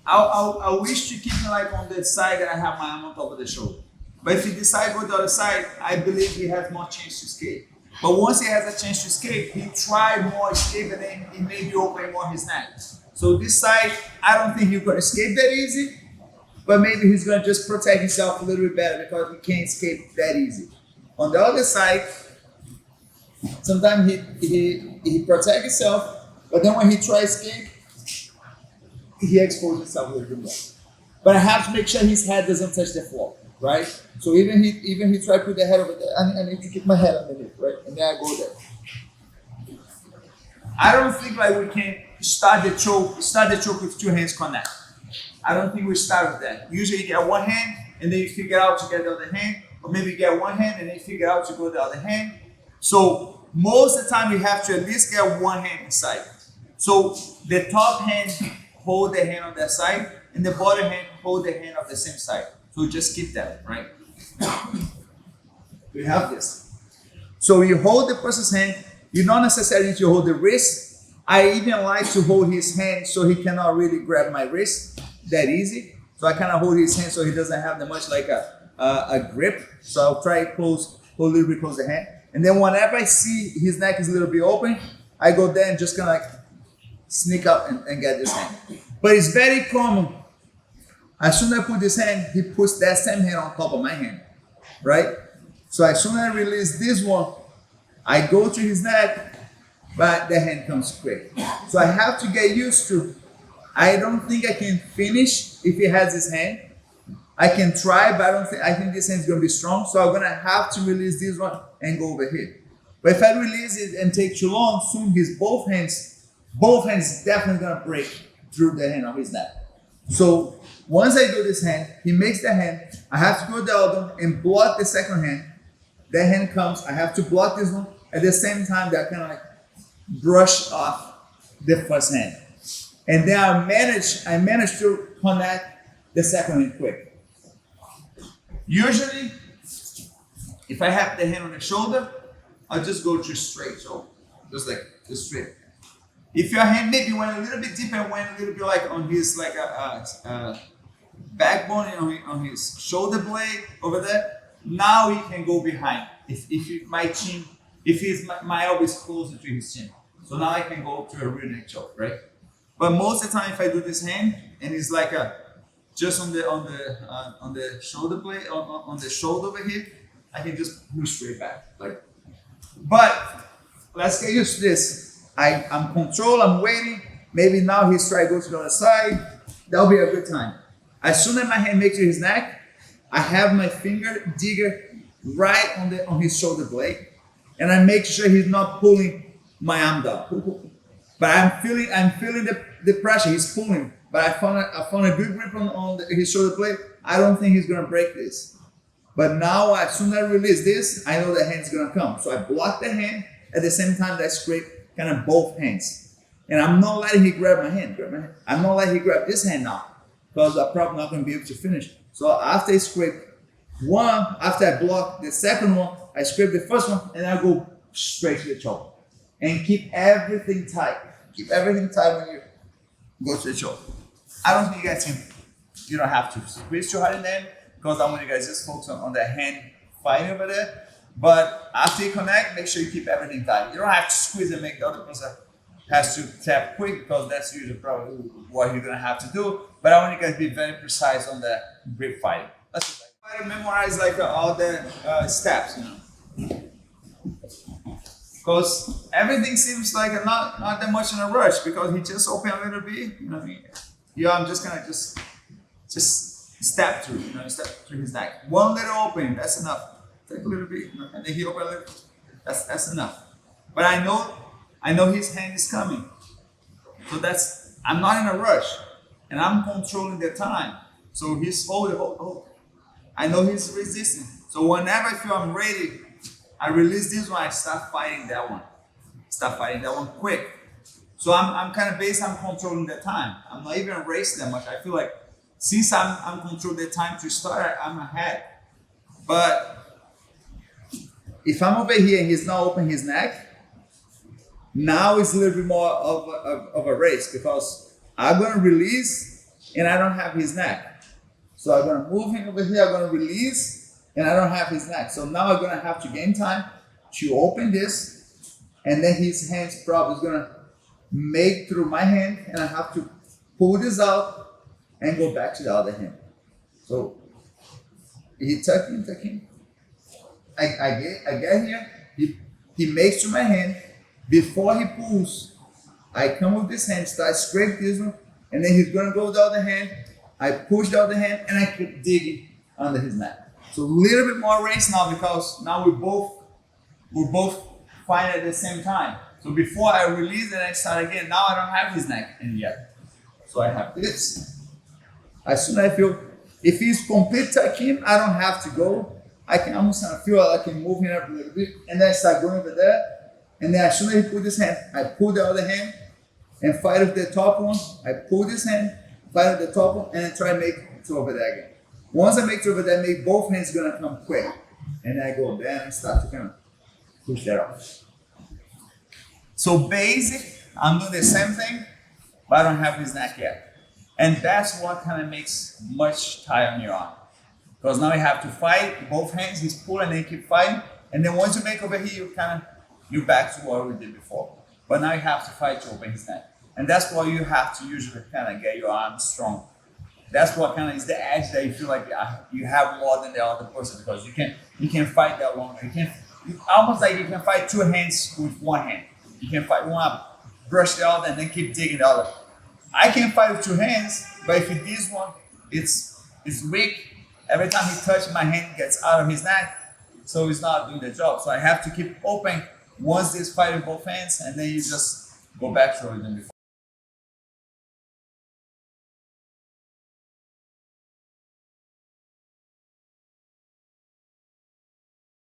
I wish to keep him like on the side that I have my arm on top of the shoulder. But if he decides to go to the other side, I believe he has more chance to escape. But once he has a chance to escape, he try more escape and then he may be opening more his neck. So this side, I don't think he's going to escape that easy, but maybe he's going to just protect himself a little bit better because he can't escape that easy. On the other side, sometimes he protects himself, but then when he tries to escape, he exposes himself a little bit more. But I have to make sure his head doesn't touch the floor, right? So even he try to put the head over there, I need to keep my head underneath, right? And then I go there. I don't think like we can start the choke with two hands connect. I don't think we start with that. Usually you get one hand and then you figure out to get the other hand, or maybe you get one hand and then you figure out to go the other hand. So most of the time you have to at least get one hand inside. So the top hand hold the hand on that side and the bottom hand hold the hand of the same side. So just keep that, right? We have this. So you hold the person's hand. You don't necessarily need to hold the wrist. I even like to hold his hand so he cannot really grab my wrist that easy. So I kind of hold his hand so he doesn't have that much like a grip. So I'll try to hold a little bit close the hand. And then whenever I see his neck is a little bit open, I go there and just kind of like sneak up and get this hand. But it's very common. As soon as I put this hand, he puts that same hand on top of my hand, right? So as soon as I release this one, I go to his neck, but the hand comes quick. So I have to get used to, I don't think I can finish if he has his hand. I can try, but I think this hand is going to be strong. So I'm going to have to release this one and go over here. But if I release it and take too long, soon both hands definitely going to break through the hand of his neck. So once I do this hand, he makes the hand. I have to go the other one and block the second hand. The hand comes. I have to block this one. At the same time, that kind of like brush off the first hand. And then I manage to connect the second hand quick. Usually, if I have the hand on the shoulder, I'll just go to straight. So just straight. If your hand maybe went a little bit deeper and went a little bit like on his like a backbone on his shoulder blade over there, now he can go behind. If my elbow is closer to his chin, so now I can go to a rear neck choke, right? But most of the time, if I do this hand and it's like just on the shoulder blade on the shoulder over here, I can just move straight back. But let's get used to this. I'm controlled, I'm waiting. Maybe now he's trying to go to the other side. That'll be a good time. As soon as my hand makes to his neck, I have my finger digger right on his shoulder blade, and I make sure he's not pulling my arm down. But I'm feeling the pressure. He's pulling, but I found a good grip on his shoulder blade. I don't think he's gonna break this. But now, as soon as I release this, I know the hand's gonna come. So I block the hand at the same time that I scrape kind of both hands. And I'm not letting him grab my hand. I'm not letting him grab this hand now, because I'm probably not going to be able to finish. So after I scrape one, after I block the second one, I scrape the first one, and I go straight to the choke. And keep everything tight. Keep everything tight when you go to the choke. I don't think you don't have to squeeze too hard in there, because I want you guys just focus on the hand fighting over there. But after you connect, make sure you keep everything tight. You don't have to squeeze and make the other person has to tap quick, because that's usually probably what you're gonna have to do. But I want you guys to be very precise on the grip fighting. Let's try to memorize like all the steps, because everything seems like not that much in a rush, because he just opened a little bit. You know what I mean? I'm just gonna just step through, step through his neck. One little opening, that's enough. Take a little bit, and then he open a little. That's enough. But I know his hand is coming. So I'm not in a rush, and I'm controlling the time. So he's hold. I know he's resisting. So whenever I feel I'm ready, I release this one. I start fighting that one. Quick. So I'm kind of I'm controlling the time. I'm not even racing that much. I feel like since I'm controlling the time to start, I'm ahead. But if I'm over here and he's not opening his neck, now it's a little bit more of a race, because I'm going to release and I don't have his neck. So I'm gonna move him over here, I'm gonna release, and I don't have his neck. So now I'm gonna have to gain time to open this, and then his hands probably is gonna make through my hand, and I have to pull this out and go back to the other hand. So he tuck in. I get here, he makes to my hand. Before he pulls, I come with this hand, start scrape this one, and then he's gonna go with the other hand. I push the other hand, and I keep digging under his neck. So a little bit more race now, because now we're both fighting at the same time. So before I release and I start again, now I don't have his neck in yet. So I have this. As soon as I feel, if he's complete tuck-in, I don't have to go. I can almost kind of feel like I can move him up a little bit, and then I start going over there. And then as soon as he put this hand, I pull the other hand and fight with the top one. I pull this hand, fight with the top one, and then try to make it over there again. Once I make it over there, make both hands gonna come quick. And then I go down and start to kind of push that off. So basic, I'm doing the same thing, but I don't have his neck yet. And that's what kind of makes much tie on your arm. Because now you have to fight both hands, he's pulling and then keep fighting. And then once you make over here, you're back to what we did before. But now you have to fight to open his neck. And that's why you have to usually kind of get your arms strong. That's what kind of is the edge that you feel like you have more than the other person, because you can fight that longer. Almost like you can fight two hands with one hand. You can fight one up, brush the other, and then keep digging the other. I can fight with two hands, but if this one, it's weak. Every time he touches, my hand gets out of his neck, so he's not doing the job. So I have to keep open once this fight with both hands, and then you just go back to what you did before.